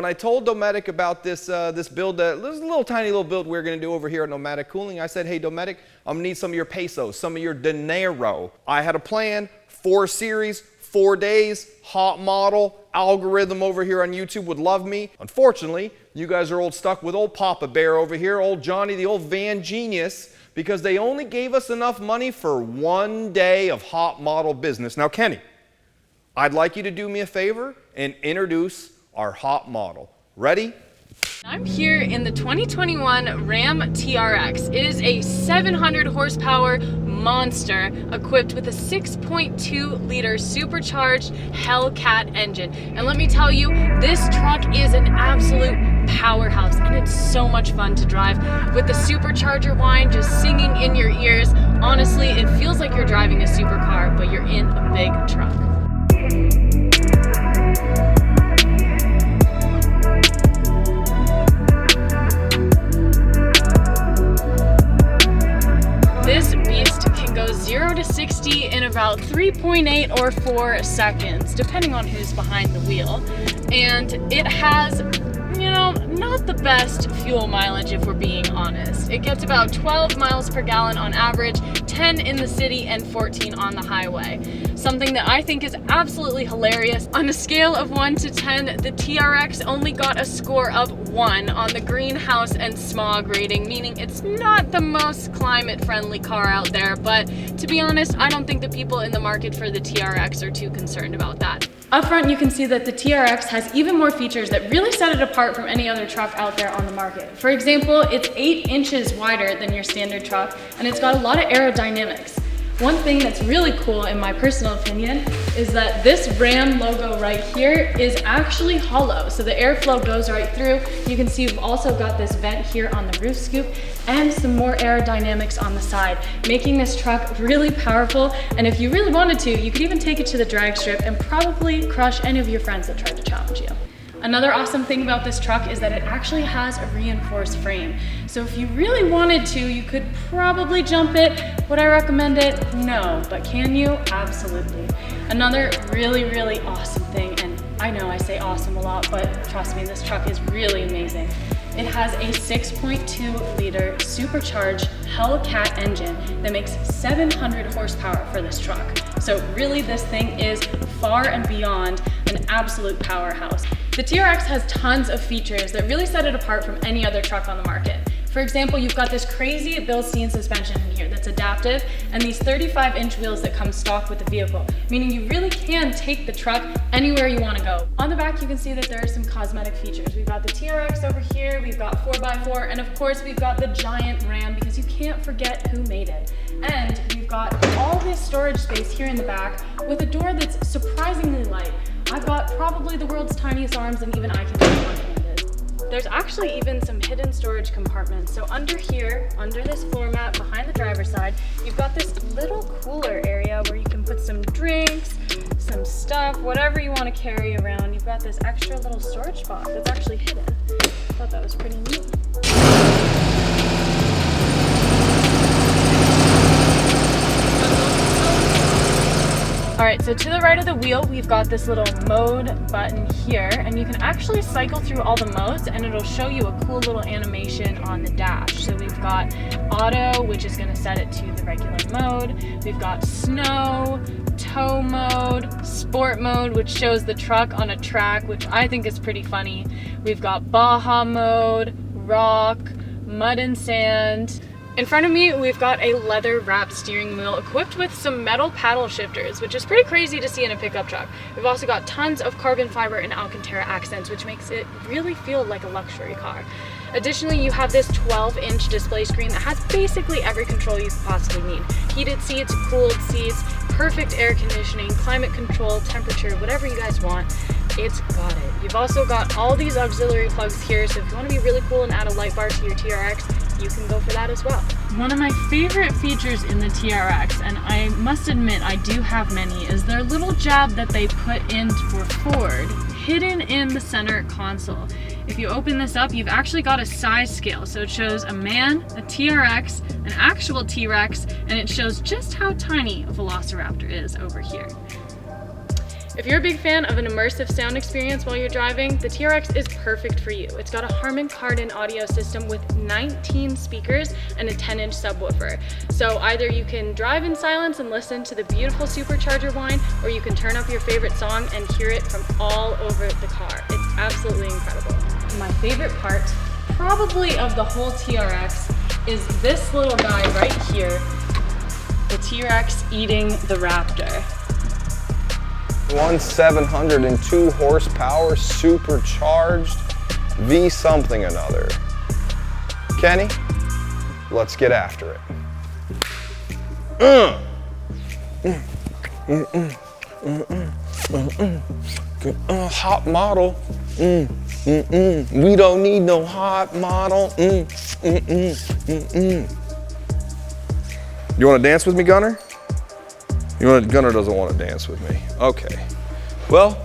I told Dometic about this build, this little tiny little build we're going to do over here at Nomadic Cooling. I said, hey Dometic, I'm going to need some of your pesos, some of your dinero. I had a plan, 4 series, 4 days, hot model, algorithm over here on YouTube would love me. Unfortunately, you guys are stuck with old Papa Bear over here, old Johnny, the old van genius, because they only gave us enough money for 1 day of hot model business. Now Kenny, I'd like you to do me a favor and introduce our hot model. Ready? I'm here in the 2021 Ram TRX. It is a 700 horsepower monster equipped with a 6.2 liter supercharged Hellcat engine. And let me tell you, this truck is an absolute powerhouse and it's so much fun to drive with the supercharger whine just singing in your ears. Honestly, it feels like you're driving a supercar, but you're in a big truck. This beast can go 0 to 60 in about 3.8 or 4 seconds, depending on who's behind the wheel. And it has, you know, not the best fuel mileage if we're being honest. It gets about 12 miles per gallon on average, 10 in the city and 14 on the highway. Something that I think is absolutely hilarious. On a scale of 1 to 10, the TRX only got a score of 1 on the greenhouse and smog rating, meaning it's not the most climate-friendly car out there, but to be honest, I don't think the people in the market for the TRX are too concerned about that. Up front, you can see that the TRX has even more features that really set it apart from any other truck out there on the market. For example, it's 8 inches wider than your standard truck, and it's got a lot of aerodynamics. One thing that's really cool, in my personal opinion, is that this Ram logo right here is actually hollow. So the airflow goes right through. You can see we've also got this vent here on the roof scoop and some more aerodynamics on the side, making this truck really powerful. And if you really wanted to, you could even take it to the drag strip and probably crush any of your friends that tried to challenge you. Another awesome thing about this truck is that it actually has a reinforced frame. So if you really wanted to, you could probably jump it. Would I recommend it? No, but can you? Absolutely. Another really, really awesome thing, and I know I say awesome a lot, but trust me, this truck is really amazing. It has a 6.2 liter supercharged Hellcat engine that makes 700 horsepower for this truck. So really this thing is far and beyond an absolute powerhouse. The TRX has tons of features that really set it apart from any other truck on the market. For example, you've got this crazy Bilstein suspension in here that's adaptive, and these 35-inch wheels that come stock with the vehicle, meaning you really can take the truck anywhere you want to go. On the back, you can see that there are some cosmetic features. We've got the TRX over here, we've got 4x4, and of course we've got the giant Ram, because you can't forget who made it. And we've got all this storage space here in the back with a door that's surprisingly light. I've got probably the world's tiniest arms, and even I can do it one-handed. There's actually even some hidden storage compartments. So under here, under this floor mat behind the driver's side, you've got this little cooler area where you can put some drinks, some stuff, whatever you want to carry around. You've got this extra little storage spot that's actually hidden. I thought that was pretty neat. All right, so to the right of the wheel, we've got this little mode button here, and you can actually cycle through all the modes and it'll show you a cool little animation on the dash. So we've got auto, which is gonna set it to the regular mode. We've got snow, tow mode, sport mode, which shows the truck on a track, which I think is pretty funny. We've got Baja mode, rock, mud and sand, In front of me, we've got a leather wrapped steering wheel equipped with some metal paddle shifters, which is pretty crazy to see in a pickup truck. We've also got tons of carbon fiber and Alcantara accents, which makes it really feel like a luxury car. Additionally, you have this 12-inch display screen that has basically every control you could possibly need. Heated seats, cooled seats, perfect air conditioning, climate control, temperature, whatever you guys want, it's got it. You've also got all these auxiliary plugs here, so if you want to be really cool and add a light bar to your TRX, you can go for that as well. One of my favorite features in the TRX, and I must admit I do have many, is their little jab that they put in for Ford, hidden in the center console. If you open this up, you've actually got a size scale. So it shows a man, a TRX, an actual T-Rex, and it shows just how tiny a Velociraptor is over here. If you're a big fan of an immersive sound experience while you're driving, the TRX is perfect for you. It's got a Harman Kardon audio system with 19 speakers and a 10-inch subwoofer. So either you can drive in silence and listen to the beautiful supercharger whine, or you can turn up your favorite song and hear it from all over the car. It's absolutely incredible. My favorite part, probably of the whole TRX, is this little guy right here, the T-Rex eating the Raptor. 702 horsepower, supercharged, V something another. Kenny, let's get after it. Hot model. We don't need no hot model. You want to dance with me, Gunner? Gunner doesn't want to dance with me. Okay. Well,